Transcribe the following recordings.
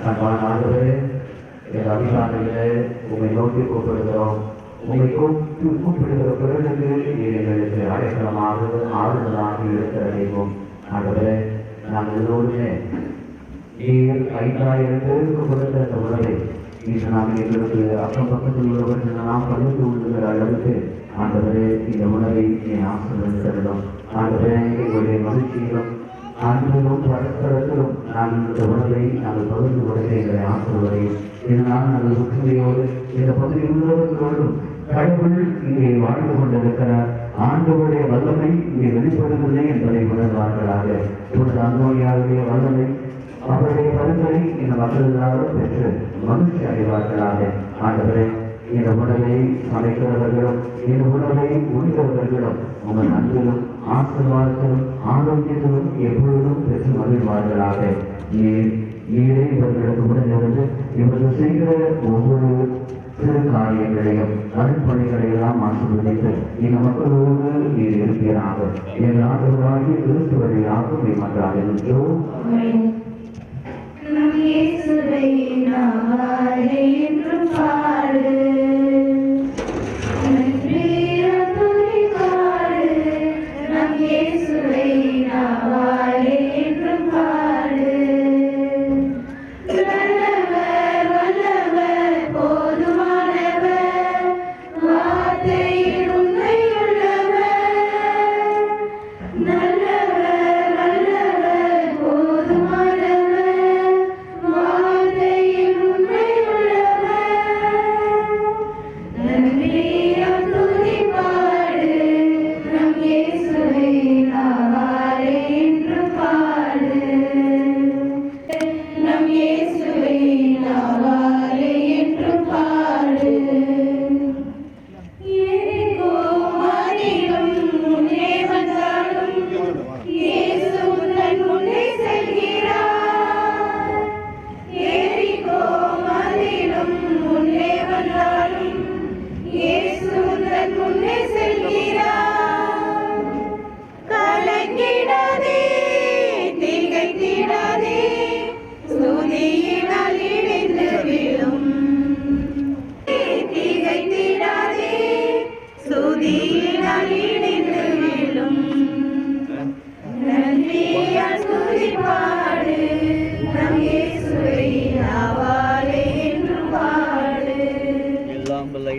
அன்பான ஆண்டவரே, எங்கள் அதிகாரிகளே உங்களை நோக்கி கூப்பிடுகிறோம். உங்களை கூப்பிடுகிற பிறகு எங்களுக்கு அடைக்கலமாக ஆறுதலாக இருக்கிறதையும் ஆண்டவரே, நாங்கள் எல்லோருமே நீர் 5000 பேருக்கு கொடுத்த அந்த உணவை இன்று நாங்கள் எங்களுக்கு அக்கம் பக்கத்தில் உள்ளவர்கள் நாம் பகிர்ந்து கொள்ளுகிற அளவுக்கு ஆண்டவரே இந்த உணவை நீ ஆசீர்வதித்தருளும். ஆண்டவரே, எங்களுடைய மகிழ்ச்சியிலும் அன்பிலும் பரஸ்பரத்திலும் நாங்கள் இந்த உணவை நாங்கள் பகிர்ந்து கொடுக்க எங்களை ஆசீர்வதையும். இதனால் நாங்கள் ஒற்றுமையோடு இந்த பகுதியில் உள்ளவர்களோடும் கடவுள் இங்கே வாழ்ந்து கொண்டிருக்கிறார், ஆண்டவருடைய வல்லமை இங்கே வெளிப்படுகிறது என்பதை உணர்வார்களாக. இப்பொழுது அந்தோனியாருடைய வல்லமை அவருடைய பலன்களை இந்த மக்களாலும் பெற்று மகிழ்ச்சி அடைவார்களாக. ஆண்டவரே, இந்த உணவை சமைக்கிறவர்களும் இந்த உணவை உண்கிறவர்களும் உங்கள் அன்பிலும் ஆசீர்வாதத்திலும் ஆரோக்கியத்திலும் எப்பொழுதும் பெற்று மகிழ்வார்களாக. நீரே இவர்களுக்கு உடனிருந்து இவர்கள் செய்கிற ஒவ்வொரு சிறு காரியங்களையும் அருட்பணிகளையெல்லாம் ஆசீர்வதித்து இந்த மக்களோடு நீர் இருப்பீராக. எங்கள் ஆண்டவராகிய கிறிஸ்து வழியாக மேம்பட்டாகிறோம்.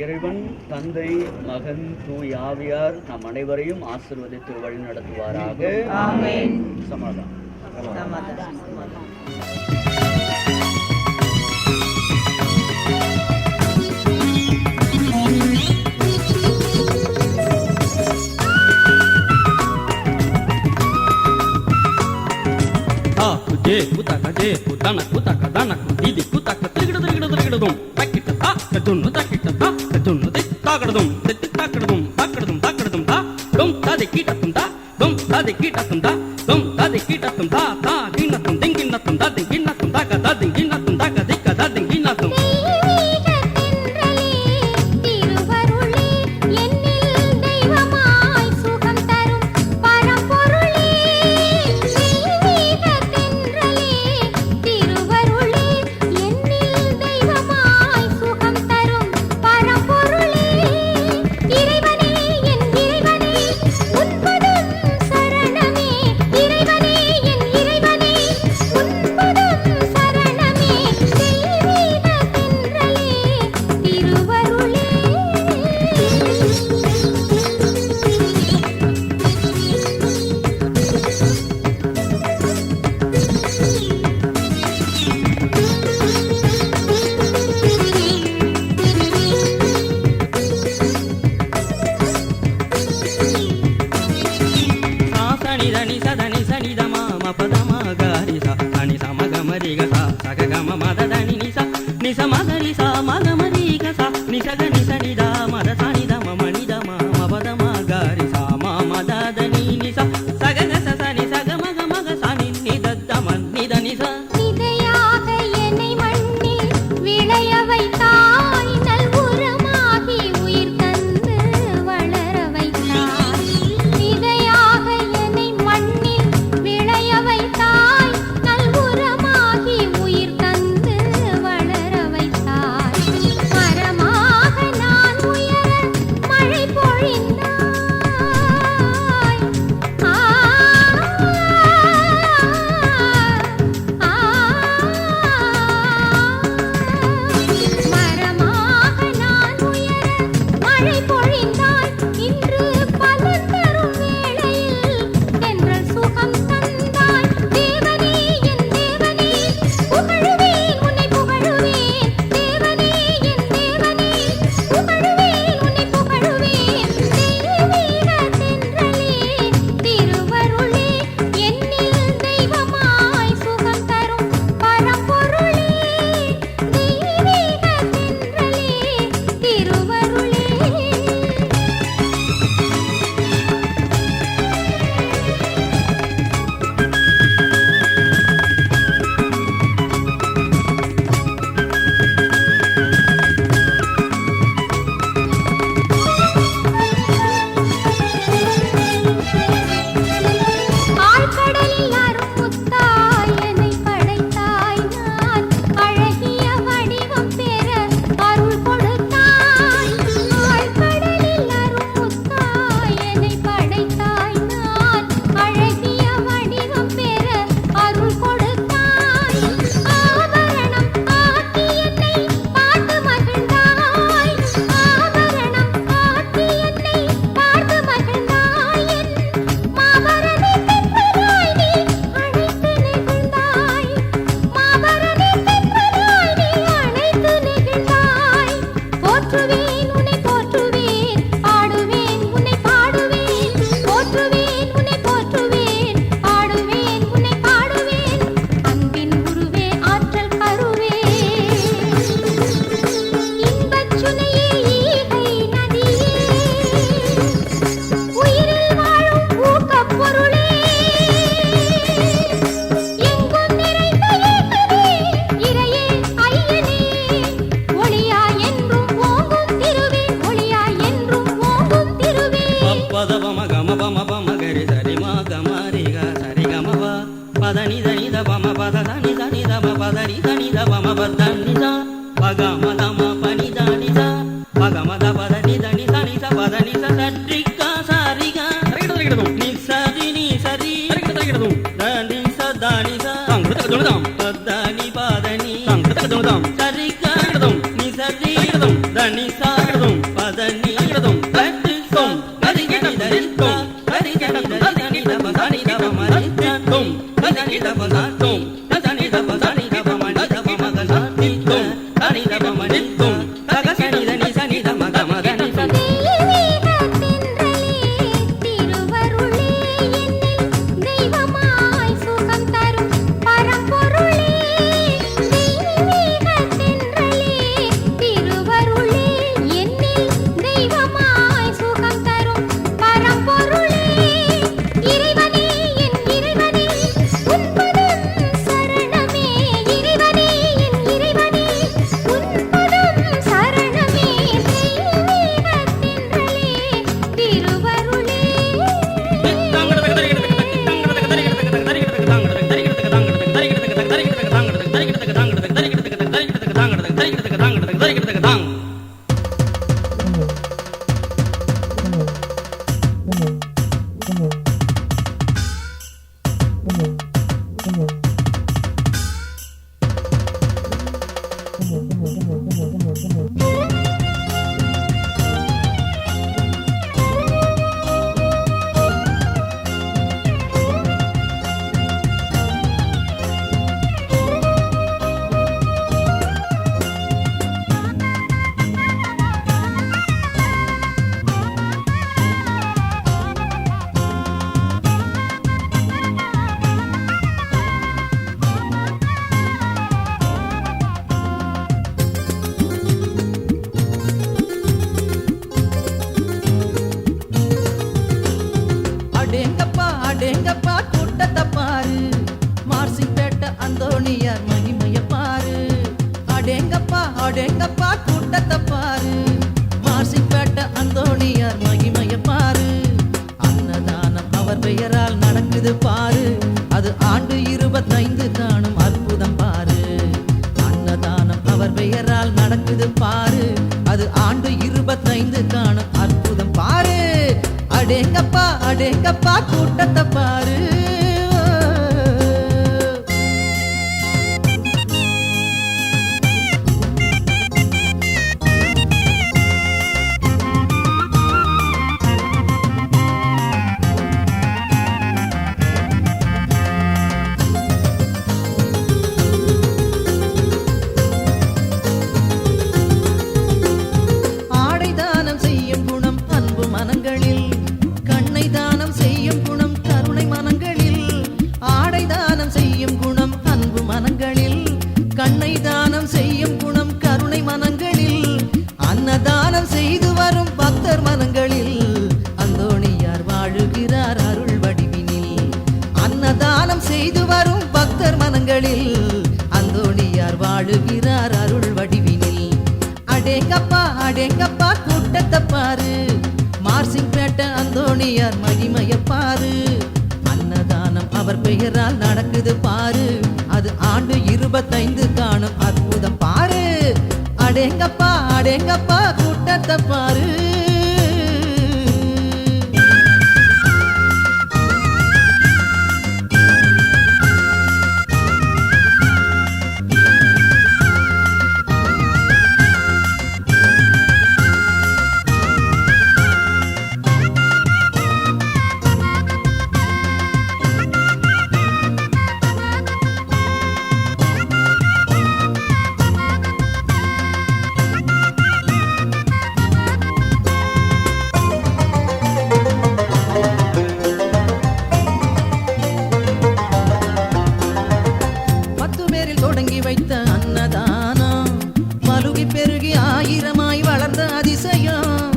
இறைவன் தந்தை, மகன், தூய ஆவியார் நம் அனைவரையும் ஆசீர்வதித்து வழி நடத்துவாராக. ஆமென். சமாதானம். Kutaka kutana kutaka dana kutidi kutaka tigidum takita ta kadunu takita ta kadunu takadum takadum takadum takadum ta dum tade kitatum ta dum tade kitatum ta dum tade kitatum ta ta ginatum dinginatum ta dinginatum ta kada dinginatum ta kada dinginatum விளைய வைத்தாய் நல்ல த பம பத தனி தனி த ம பத ரி தனி த பம பத நி த பக ம த ம ப நி த நி த பக ம த பத நி த நி த நி த பத நி த சரி க சரி க நி சரி நி சரி த நி ச த நி ச அங்கிருத துணுதாம் பத நி பத நி அங்கிருத துணுதாம் சரி க நி சரி த நி ச பத நி பதி சொம் கரி கரி தரி தொம் கரி கரி தரி நி த பத நி த பம ரி தொம் பத நி த பத தொம் பத நி த பத நி த பம நி த பம க ச நி தொம் தனி த பம நி தொம் தக சனி த நி ச நி த ம க ம த நி ச அடேங்கப்பா கூட்டத்தை பாரு, மார்சிப்பேட்டை அந்தோணியார் மகிமைய பாரு. அடேங்கப்பா கூட்டத்தை பாரு, மார்சிப்பேட்டை அந்தோணியார் மகிமைய பாரு. அன்னதானம் அவர் பெயரால் நடக்குது பாரு, அது ஆண்டு 25 காணும் அற்புதம் பாரு. அன்னதானம் அவர் பெயரால் நடக்குது பாரு, அது ஆண்டு 25 காணும் அற்புதம் பாரு. அடேங்கப்பா கூட்டத்தை பாரு. ஆடை தானம் செய்யும் குணம் அன்பு மனங்களில், கண்ணை தானம் செய்யும் குணம் கருணை மனங்களில். ஆடை தானம் செய்யும் குணம் அன்பு மனங்களில், கண்ணை தானம் செய்யும் குணம் கருணை மனங்களில். அன்னதானம் செய்து வரும் பக்தர் மனங்களில், அந்தோணியார் வாழுகிறார் அருள் வடிவினில். அன்னதானம் செய்து வரும் பக்தர் மனங்களில், அந்தோணியார் வாழுகிறார் அருள் வடிவினில். அடேங்கப்பா கூட்டத்தை பாரு, மார்சிப்பேட்டை அந்தோணியார் மகிமைய பாரு. அன்னதானம் அவர் பெயரால் நடக்குது பாரு, அது ஆண்டு 25 காணும் அற்புதம் பாரு. அடேங்கப்பா கூட்டத்தை பாரு. தொடங்கி வைத்த அன்னதானம் மலுகி பெருகி 1000ஆய் வளர்ந்த அதிசயம்.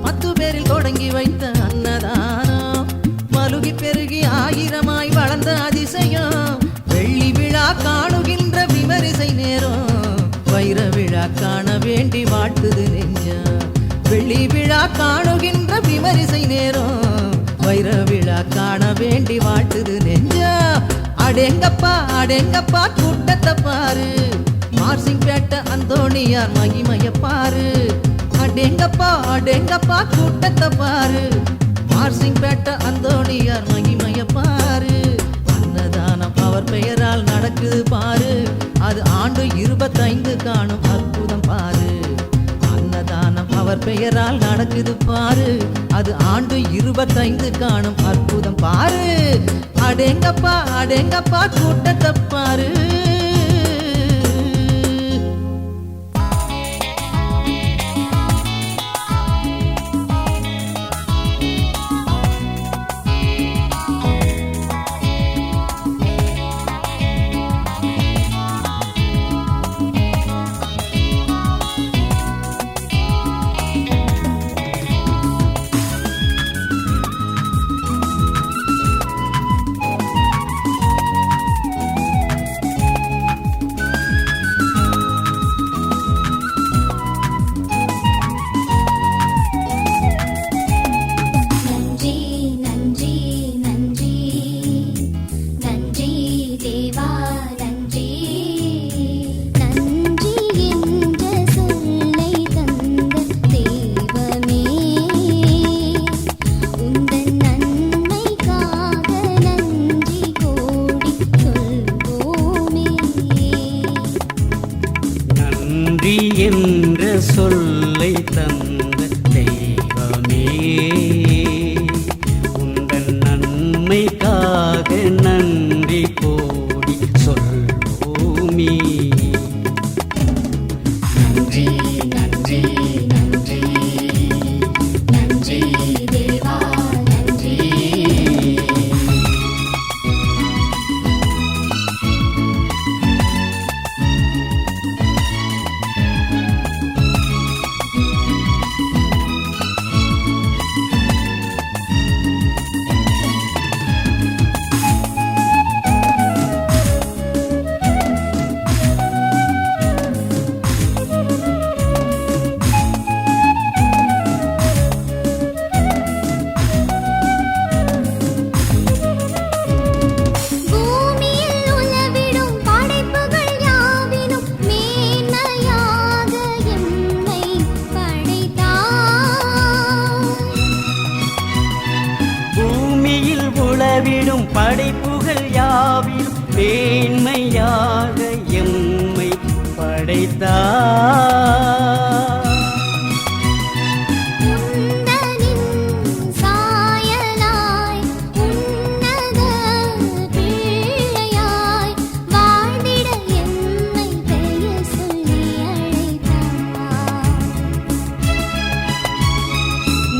10 பேரில் தொடங்கி வைத்த அன்னதானம் மலுகி பெருகி 1000ஆய் வளர்ந்த அதிசயம். வெள்ளி விழா காணுகின்ற விமரிசை நேரம், வைர விழா காண வேண்டி வாழ்த்துது நெஞ்சம். வெள்ளி விழா காணுகின்ற விமரிசை நேரம், வைர விழா காண வேண்டி வாழ்த்துது நெஞ்சம். அடேங்கப்பா அடேங்கப்பா கூட்டத்தை பாரு, மார்சிங் பேட்ட அந்தோணியார் மகிமைய பாரு. அடேங்கப்பா அடேங்கப்பா கூட்டத்தை பாரு, மார்சிங் பேட்ட அந்தோணியார் மகிமைய பாரு. அன்னதானம் அவர் பெயரால் நடக்குது பாரு, அது ஆண்டு 25 காணும் அற்புதம் பாரு. அன்னதானம் அவர் பெயரால் நடக்குது பாரு, அது ஆண்டு 25 காணும் அற்புதம் பாரு. அடேங்கப்பா அடேங்கப்பா கூட்டத்தை பாரு. என்ற சொல்லை தந்த தெய்வமே, உந்தன் நன்மைக்காக நன்றி கோடி சொல்வோமே. நன்றி நன்றி நன்றி நன்றி தேவா நன்றி. உலவிடும் படைப்புகள் யாவிலும் மேன்மையாக எம்மை படைத்தார்.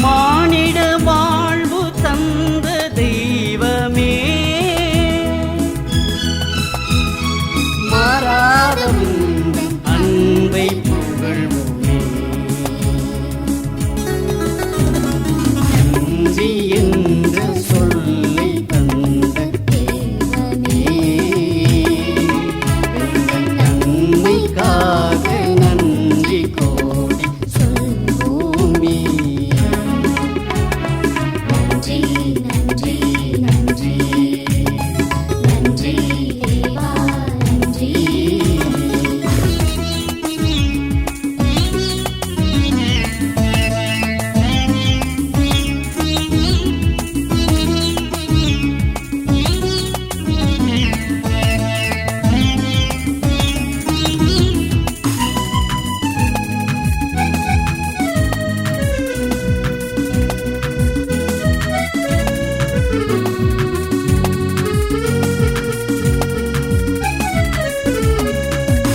மானிட வாழ்வு தந்த தெய்வமே, மாறாத உந்தன் அன்பை புகழ்வோமே. நன்றி என்ற சொல்லை தந்த தெய்வமே, உந்தன் நன்மைக்காக நன்றி கோடி சொல்வோமே. நன்றி நன்றி நன்றி நன்றி தேவா நன்றி.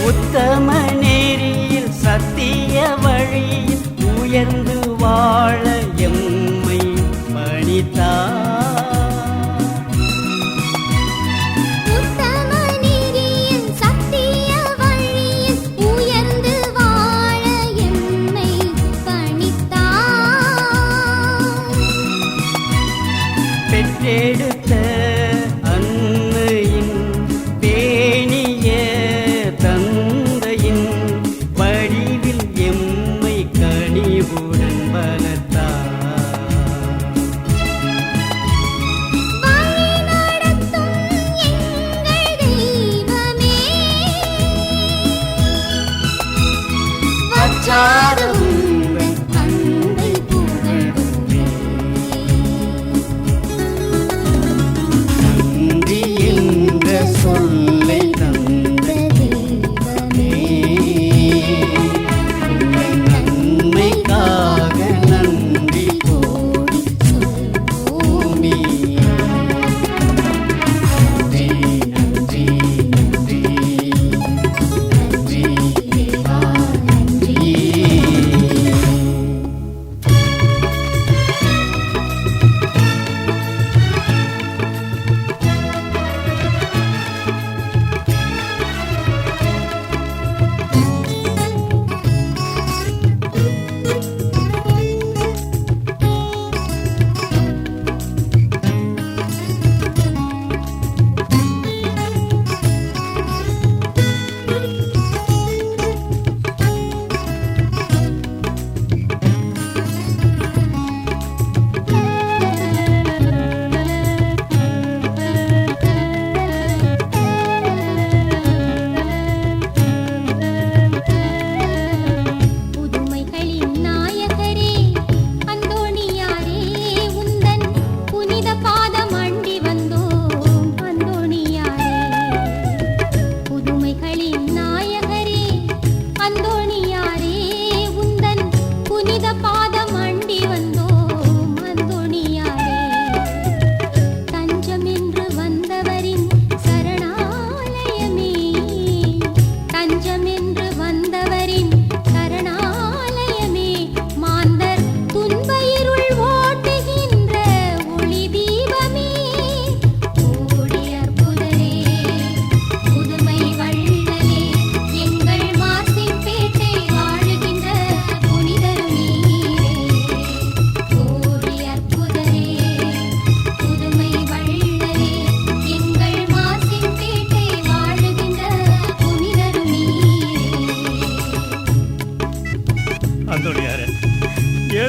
உத்தம நெறியில் சத்திய வழியில் உயர்ந்து வாழ எம்மை பணித்தார். உத்தம நெறியில் சத்திய வழியில் உயர்ந்து வாழ எம்மை பணித்தார். பெற்றெடுத்த அன்னையின் பேணிய தந்தையின்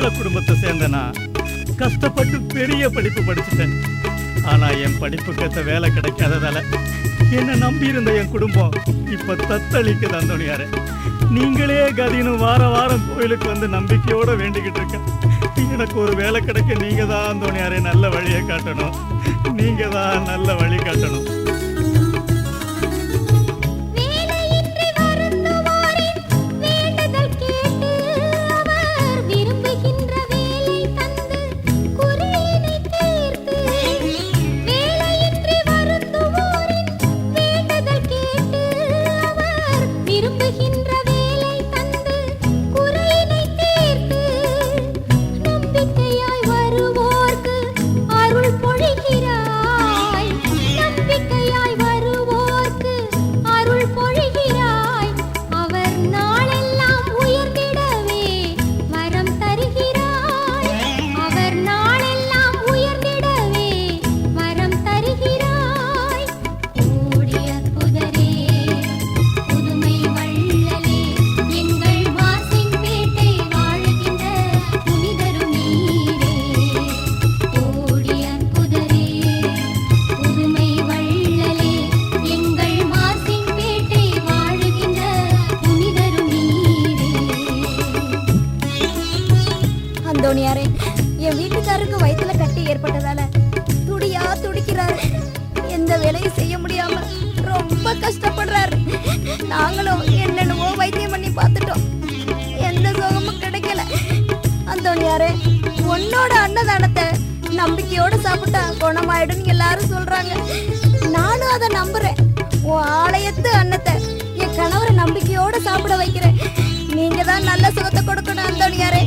ஏழை குடும்பத்தை சேர்ந்தனா கஷ்டப்பட்டு பெரிய படிப்பு படிச்சுட்டேன். ஆனா என் படிப்புக்கேத்த வேலை கிடைக்காததால என்ன நம்பி இருந்த என் குடும்பம் இப்ப தத்தளிக்குது. அந்தோணியாரே, நீங்களே கதின்னு வாரம் கோயிலுக்கு வந்து நம்பிக்கையோட வேண்டிக்கிட்டு இருக்கேன். எனக்கு ஒரு வேலை கிடைக்க நீங்க தான் அந்தோணியாரே நல்ல வழியை காட்டணும். நீங்க தான் நல்ல வழி காட்டணும். அந்தோணியாரே, என் வீட்டுக்காரருக்கு வயிற்றுல கட்டி ஏற்பட்டதால துடியா துடிக்கிறாரு. எந்த வேலையும் செய்ய முடியாம ரொம்ப கஷ்டப்படுறாரு. நாங்களும் என்னென்னவோ வைத்தியம் பண்ணி பார்த்துட்டோம், எந்த சுகமும் கிடைக்கல. அந்தோணியாரே, உன்னோட அன்னதானத்தை நம்பிக்கையோட சாப்பிட்டா குணமாயிடும் எல்லாரும் சொல்றாங்க. நானும் அதை நம்புறேன். உன் ஆலயத்து அன்னத்தை என் கணவரை நம்பிக்கையோட சாப்பிட வைக்கிறேன். நீங்க தான் நல்ல சுகத்தை கொடுக்கணும் அந்தோணியாரே.